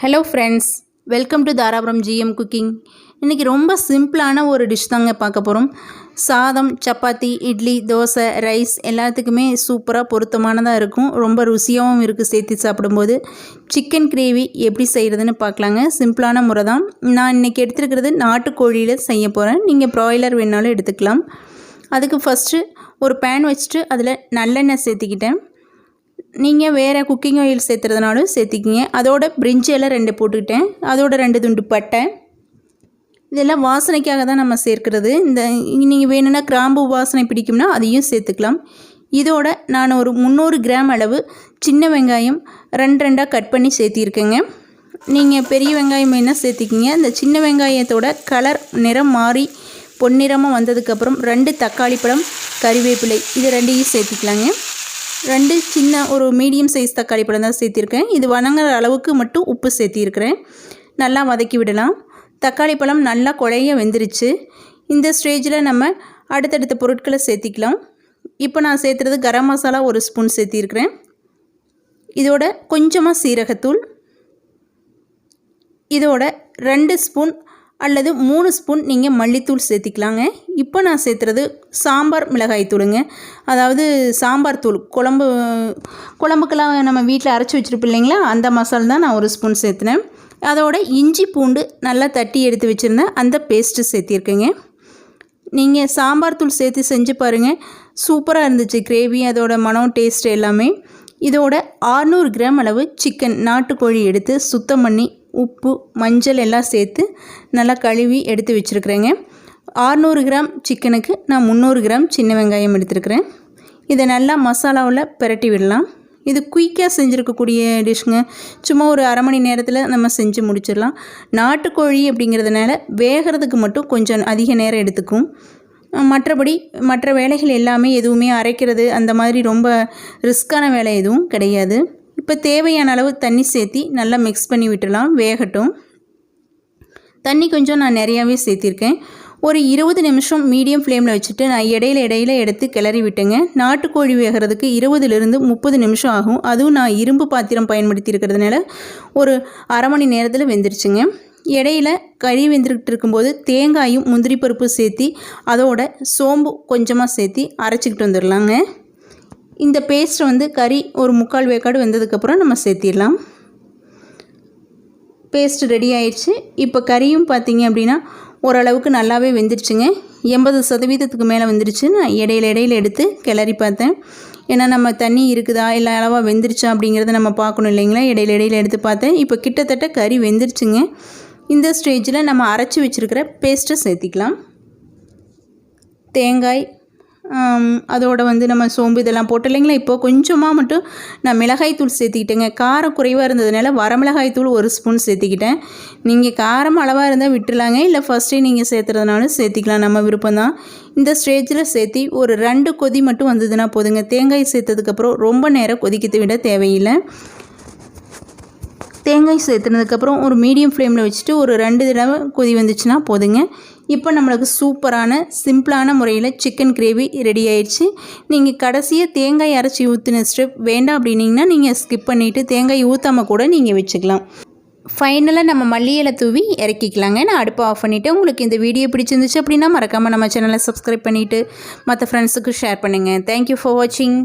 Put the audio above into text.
Hello friends, welcome to Dharapuram GM cooking. இன்றைக்கி ரொம்ப சிம்பிளான ஒரு டிஷ் தாங்க பார்க்க போகிறோம். சாதம், சப்பாத்தி, இட்லி, தோசை, ரைஸ் எல்லாத்துக்குமே சூப்பராக பொருத்தமானதாக இருக்கும். ரொம்ப ருசியாகவும் இருக்குது சேர்த்து சாப்பிடும்போது. சிக்கன் கிரேவி எப்படி செய்கிறதுன்னு பார்க்கலாங்க. சிம்பிளான முறை தான். நான் இன்றைக்கி எடுத்துருக்கிறது நாட்டுக்கோழியில் செய்ய போகிறேன். நீங்கள் ப்ராய்லர் வேணாலும் எடுத்துக்கலாம். அதுக்கு ஃபஸ்ட்டு ஒரு பேன் வச்சுட்டு அதில் நல்லெண்ணெய் சேர்த்திக்கிட்டேன். நீங்கள் வேறு குக்கிங் ஆயில் சேர்த்துறதுனாலும் சேர்த்திக்கிங்க. அதோட பிரிஞ்சி எல்லாம் 2 போட்டுக்கிட்டேன். அதோட 2 துண்டு பட்டை. இதெல்லாம் வாசனைக்காக தான் நம்ம சேர்க்கிறது. நீங்கள் வேணும்னா கிராம்பு வாசனை பிடிக்கும்னா அதையும் சேர்த்துக்கலாம். இதோட நான் ஒரு 300 கிராம் அளவு சின்ன வெங்காயம் 2 கட் பண்ணி சேர்த்திருக்கேங்க. நீங்கள் பெரிய வெங்காயம் வேணால் சேர்த்திக்கிங்க. இந்த சின்ன வெங்காயத்தோட கலர் நிறம் மாறி பொன்னிறமாக வந்ததுக்கப்புறம் 2 தக்காளி பழம், கறிவேப்பிலை இது 2ஐயும் சேர்த்திக்கலாங்க. 2 சின்ன ஒரு மீடியம் சைஸ் தக்காளி பழம் தான் சேர்த்திருக்கேன். இது வணங்குற அளவுக்கு மட்டும் உப்பு சேர்த்திருக்கிறேன். நல்லா வதக்கி விடலாம். தக்காளி பழம் நல்லா குழைய வெந்துருச்சு. இந்த ஸ்டேஜில் நம்ம அடுத்தடுத்த பொருட்களை சேர்த்திக்கலாம். இப்போ நான் சேர்த்துறது கரம் மசாலா 1 ஸ்பூன் சேர்த்திருக்கிறேன். இதோட கொஞ்சமாக சீரகத்தூள், இதோட 2 ஸ்பூன் அல்லது 3 ஸ்பூன் நீங்கள் மல்லித்தூள் சேர்த்திக்கலாங்க. இப்போ நான் சேர்த்துறது சாம்பார் மிளகாய் தூளுங்க. அதாவது சாம்பார் தூள், குழம்புக்கெல்லாம் நம்ம வீட்டில் அரைச்சி வச்சுருப்போம் இல்லைங்களா, அந்த மசாலா தான் நான் 1 ஸ்பூன் சேர்த்துனேன். அதோட இஞ்சி பூண்டு நல்லா தட்டி எடுத்து வச்சுருந்தேன், அந்த பேஸ்ட்டு சேர்த்திருக்கேங்க. நீங்கள் சாம்பார் தூள் சேர்த்து செஞ்சு பாருங்கள், சூப்பராக இருந்துச்சு கிரேவி, அதோட மனம், டேஸ்ட் எல்லாமே. இதோட 600 கிராம் அளவு சிக்கன் நாட்டுக்கோழி எடுத்து சுத்தம் பண்ணி உப்பு, மஞ்சள் எல்லாம் சேர்த்து நல்லா கழுவி எடுத்து வச்சுருக்குறேங்க. 600 கிராம் சிக்கனுக்கு நான் 300 கிராம் சின்ன வெங்காயம் எடுத்துருக்கிறேன். இதை நல்லா மசாலாவில் பிரட்டி விடலாம். இது குயிக்காக செஞ்சுருக்கக்கூடிய டிஷ்ங்க. சும்மா ஒரு அரை மணி நேரத்தில் நம்ம செஞ்சு முடிச்சிடலாம். நாட்டுக்கோழி அப்படிங்கிறதுனால வேகிறதுக்கு மட்டும் கொஞ்சம் அதிக நேரம் எடுத்துக்கும். மற்றபடி மற்ற வேலைகள் எல்லாமே எதுவுமே அரைக்கிறது அந்த மாதிரி ரொம்ப ரிஸ்க்கான வேலை எதுவும் கிடையாது. இப்போ தேவையான அளவு தண்ணி சேர்த்தி நல்லா மிக்ஸ் பண்ணி விட்டுடலாம், வேகட்டும். தண்ணி கொஞ்சம் நான் நிறையாவே சேர்த்திருக்கேன். ஒரு 20 நிமிஷம் மீடியம் ஃப்ளேமில் வச்சுட்டு நான் இடையில எடுத்து கிளறி விட்டேங்க. நாட்டுக்கோழி வேகிறதுக்கு 20லிருந்து 30 நிமிஷம் ஆகும். அதுவும் நான் இரும்பு பாத்திரம் பயன்படுத்தி இருக்கிறதுனால ஒரு அரை மணி நேரத்தில் வெந்துருச்சுங்க. இடையில கறி வெந்துக்கிட்டு இருக்கும்போது தேங்காயும் முந்திரி பருப்பு சேர்த்தி அதோட சோம்பு கொஞ்சமாக சேர்த்தி அரைச்சிக்கிட்டு வந்துடலாங்க. இந்த பேஸ்ட்டை கறி ஒரு 3/4 வேக்காடு வெந்ததுக்கப்புறம் நம்ம சேர்த்திடலாம். பேஸ்ட் ரெடி ஆயிடுச்சு. இப்போ கறியும் பார்த்திங்க அப்படின்னா ஓரளவுக்கு நல்லாவே வெந்துருச்சுங்க. 80% மேலே வெந்துருச்சு. நான் இடையில எடுத்து கிளறி பார்த்தேன். ஏன்னா நம்ம தண்ணி இருக்குதா இல்லை அளவாக வெந்துருச்சா அப்படிங்கிறத நம்ம பார்க்கணும் இல்லைங்களா. இடையில எடுத்து பார்த்தேன். இப்போ கிட்டத்தட்ட கறி வெந்துருச்சுங்க. இந்த ஸ்டேஜில் நம்ம அரைச்சி வச்சுருக்கிற பேஸ்ட்டை சேர்த்திக்கலாம். தேங்காய், அதோட நம்ம சோம்பு இதெல்லாம் போட்டு இல்லைங்களா. இப்போது கொஞ்சமாக மட்டும் நான் மிளகாய் தூள் சேர்த்திக்கிட்டேங்க. காரம் குறைவாக இருந்ததுனால வரமிளகாய் தூள் 1 ஸ்பூன் சேர்த்திக்கிட்டேன். நீங்கள் காரம் அளவாக இருந்தால் விட்டுலாங்க, இல்லை ஃபஸ்ட்டே நீங்கள் சேர்த்துறதுனாலும் சேர்த்திக்கலாம், நம்ம விருப்பம்தான். இந்த ஸ்டேஜில் சேர்த்தி ஒரு 2 கொதி மட்டும் வந்ததுன்னா போதுங்க. தேங்காய் சேர்த்ததுக்கப்புறம் ரொம்ப நேரம் கொதிக்க விட தேவையில்லை. தேங்காய் சேர்த்துனதுக்கப்புறம் ஒரு மீடியம் ஃப்ளேமில் வச்சுட்டு ஒரு 2 தடவை கொதி வந்துச்சுன்னா போதுங்க. இப்போ நம்மளுக்கு சூப்பரான சிம்பிளான முறையில் சிக்கன் கிரேவி ரெடி ஆயிடுச்சு. நீங்கள் கடைசியாக தேங்காய் அரைச்சி ஊற்றின ஸ்டெப் வேண்டாம் அப்படின்னிங்கன்னா நீங்கள் ஸ்கிப் பண்ணிவிட்டு தேங்காய் ஊற்றாமல் கூட நீங்கள் வச்சுக்கலாம். ஃபைனலாக நம்ம மல்லி இலை தூவி இறக்கிக்கலாங்க. நான் அடுப்பை ஆஃப் பண்ணிவிட்டு, உங்களுக்கு இந்த வீடியோ பிடிச்சிருந்துச்சு அப்படின்னா மறக்காமல் நம்ம சேனலை சப்ஸ்கிரைப் பண்ணிவிட்டு மற்ற ஃப்ரெண்ட்ஸுக்கு ஷேர் பண்ணுங்கள். தேங்க்யூ ஃபார் வாட்சிங்.